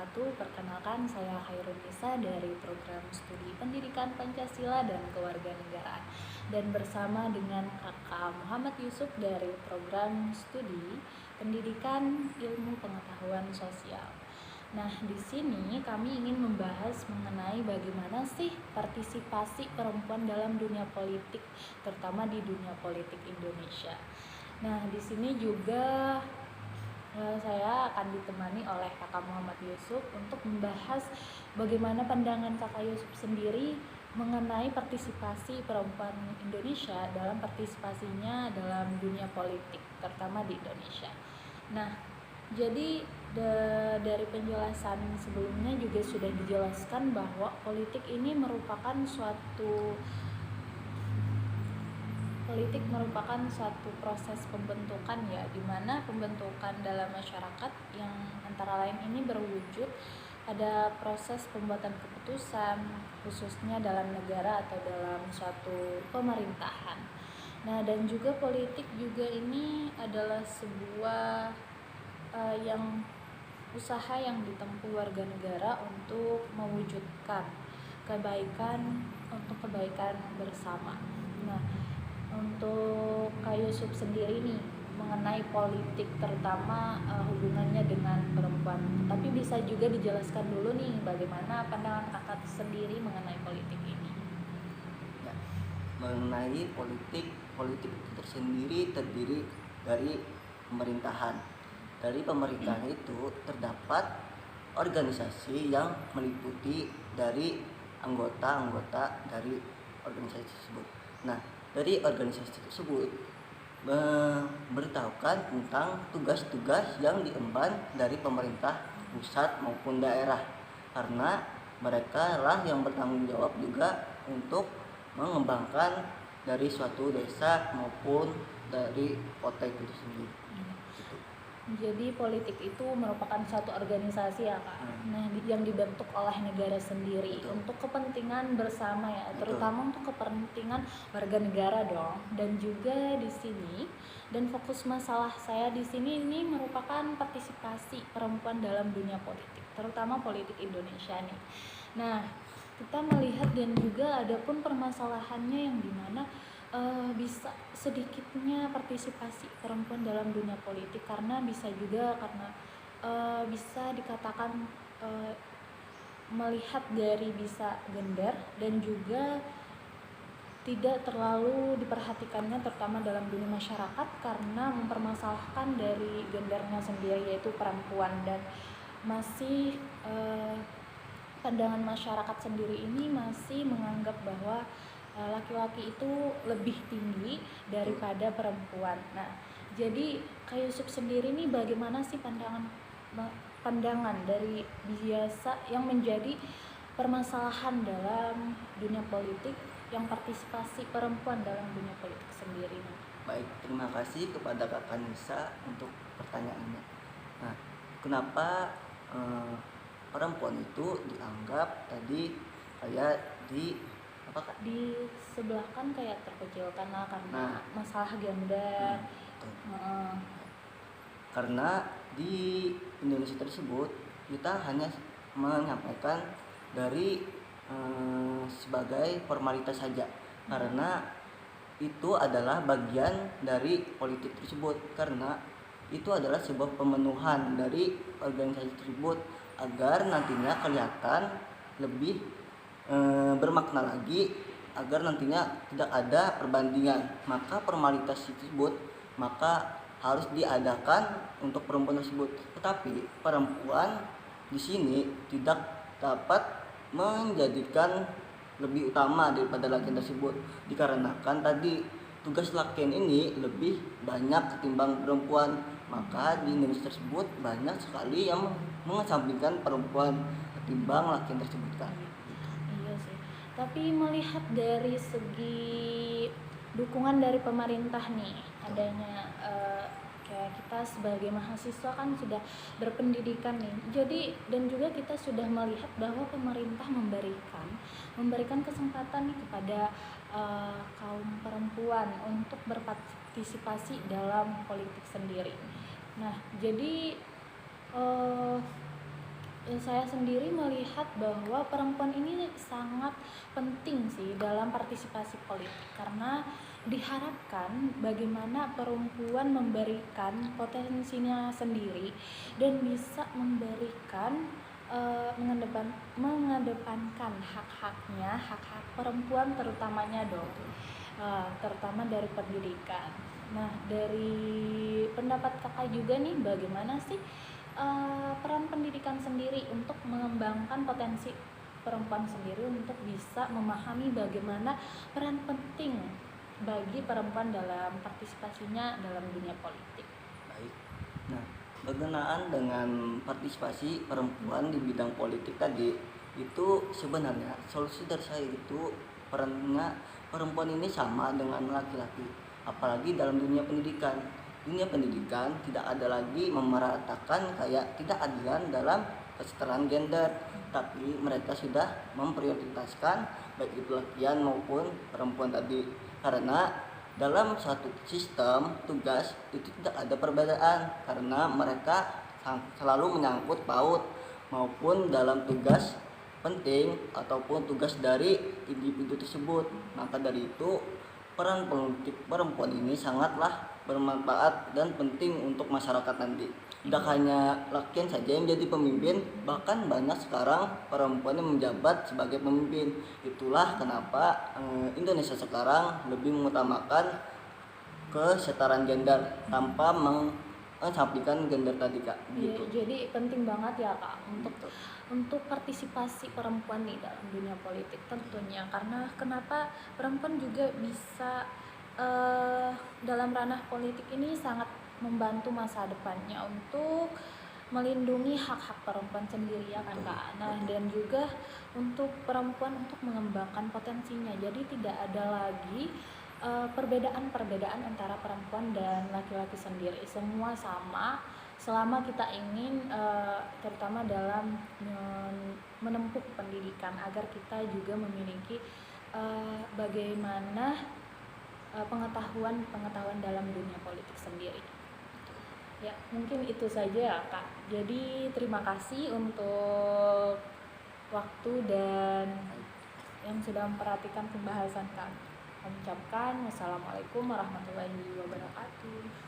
wabarakatuh. Perkenalkan, saya Khairun Nisa dari program studi Pendidikan Pancasila dan Kewarganegaraan, dan bersama dengan Kakak Muhammad Yusuf dari program studi Pendidikan Ilmu Pengetahuan Sosial. Nah, di sini kami ingin membahas mengenai bagaimana sih partisipasi perempuan dalam dunia politik, terutama di dunia politik Indonesia. Nah, di sini juga saya akan ditemani oleh Kakak Muhammad Yusuf untuk membahas bagaimana pandangan Kakak Yusuf sendiri mengenai partisipasi perempuan Indonesia dalam partisipasinya dalam dunia politik, terutama di Indonesia. Nah, jadi dari penjelasan sebelumnya juga sudah dijelaskan bahwa politik ini merupakan suatu proses pembentukan, ya, di mana pembentukan dalam masyarakat yang antara lain ini berwujud pada proses pembuatan keputusan, khususnya dalam negara atau dalam suatu pemerintahan. Nah, dan juga politik juga ini adalah sebuah usaha yang ditempuh warga negara untuk mewujudkan kebaikan bersama. Nah, untuk Kak Yusuf sendiri nih mengenai politik, terutama hubungannya dengan perempuan, tapi bisa juga dijelaskan dulu nih bagaimana pandangan kakak sendiri mengenai politik ini. Ya, mengenai politik itu tersendiri terdiri dari pemerintahan. Dari pemerintahan itu terdapat organisasi yang meliputi dari anggota-anggota dari organisasi tersebut. Nah, dari organisasi tersebut memberitahukan tentang tugas-tugas yang diemban dari pemerintah pusat maupun daerah, karena mereka lah yang bertanggung jawab juga untuk mengembangkan dari suatu desa maupun dari kota itu sendiri. Jadi politik itu merupakan suatu organisasi, ya Kak. Nah, yang dibentuk oleh negara sendiri. Betul. Untuk kepentingan bersama, ya, terutama untuk kepentingan warga negara dong. Dan juga di sini, dan fokus masalah saya di sini ini merupakan partisipasi perempuan dalam dunia politik, terutama politik Indonesia nih. Nah, kita melihat dan juga ada pun permasalahannya yang dimana bisa sedikitnya partisipasi perempuan dalam dunia politik, karena bisa dikatakan melihat dari bisa gender dan juga tidak terlalu diperhatikannya, terutama dalam dunia masyarakat, karena mempermasalahkan dari gendernya sendiri, yaitu perempuan, dan masih pandangan masyarakat sendiri ini masih menganggap bahwa laki-laki itu lebih tinggi daripada perempuan. Nah, jadi Kak Yusuf sendiri nih bagaimana sih pandangan dari biasa yang menjadi permasalahan dalam dunia politik, yang partisipasi perempuan dalam dunia politik sendiri? Baik, terima kasih kepada Kakak Nisa untuk pertanyaannya. Nah, kenapa perempuan itu dianggap tadi kayak di sebelah kan kayak terkecilkan lah karena masalah gender. Karena di Indonesia tersebut kita hanya menyampaikan dari sebagai formalitas saja, karena itu adalah bagian dari politik tersebut, karena itu adalah sebuah pemenuhan dari organisasi tersebut agar nantinya kelihatan lebih bermakna lagi, agar nantinya tidak ada perbandingan. Maka formalitas tersebut harus diadakan untuk perempuan tersebut. Tetapi perempuan di sini tidak dapat menjadikan lebih utama daripada laki tersebut, dikarenakan tadi tugas laki ini lebih banyak ketimbang perempuan. Maka di Indonesia tersebut banyak sekali yang mengesampingkan perempuan ketimbang laki tersebut kan. Tapi melihat dari segi dukungan dari pemerintah nih, adanya kayak kita sebagai mahasiswa kan sudah berpendidikan nih, jadi dan juga kita sudah melihat bahwa pemerintah memberikan kesempatan nih kepada kaum perempuan untuk berpartisipasi dalam politik sendiri. Nah, jadi Saya sendiri melihat bahwa perempuan ini sangat penting sih dalam partisipasi politik, karena diharapkan bagaimana perempuan memberikan potensinya sendiri dan bisa memberikan mengedepankan hak-haknya, hak-hak perempuan terutamanya dong, terutama dari pendidikan. Nah, dari pendapat kakak juga nih, bagaimana sih peran pendidikan sendiri untuk mengembangkan potensi perempuan sendiri untuk bisa memahami bagaimana peran penting bagi perempuan dalam partisipasinya dalam dunia politik. Baik. Nah, berkenaan dengan partisipasi perempuan di bidang politik tadi, itu sebenarnya solusi dari saya itu perannya perempuan ini sama dengan laki-laki, apalagi dalam dunia pendidikan. Dunia pendidikan tidak ada lagi memeratakan kayak tidak adilan dalam kesetaraan gender, tapi mereka sudah memprioritaskan baik itu laki-laki maupun perempuan tadi, karena dalam suatu sistem tugas itu tidak ada perbedaan, karena mereka selalu menyangkut paut maupun dalam tugas penting ataupun tugas dari individu tersebut. Maka dari itu peran politik perempuan ini sangatlah bermanfaat dan penting untuk masyarakat nanti. Tidak hanya laki saja yang jadi pemimpin, bahkan banyak sekarang perempuan yang menjabat sebagai pemimpin. Itulah kenapa Indonesia sekarang lebih mengutamakan kesetaraan gender tanpa mengesampingkan gender tadi, Kak. Iya, Gitu. jadi penting banget ya Kak Gitu. untuk partisipasi perempuan nih dalam dunia politik tentunya, karena kenapa perempuan juga bisa dalam ranah politik ini sangat membantu masa depannya untuk melindungi hak-hak perempuan sendiri ya kan Kak. Nah, dan juga untuk perempuan untuk mengembangkan potensinya, jadi tidak ada lagi perbedaan-perbedaan antara perempuan dan laki-laki sendiri, semua sama selama kita ingin terutama dalam menempuh pendidikan, agar kita juga memiliki bagaimana pengetahuan dalam dunia politik sendiri. Ya, mungkin itu saja ya Kak. Jadi terima kasih untuk waktu dan yang sudah memperhatikan pembahasan kami. Kami ucapkan wassalamualaikum warahmatullahi wabarakatuh.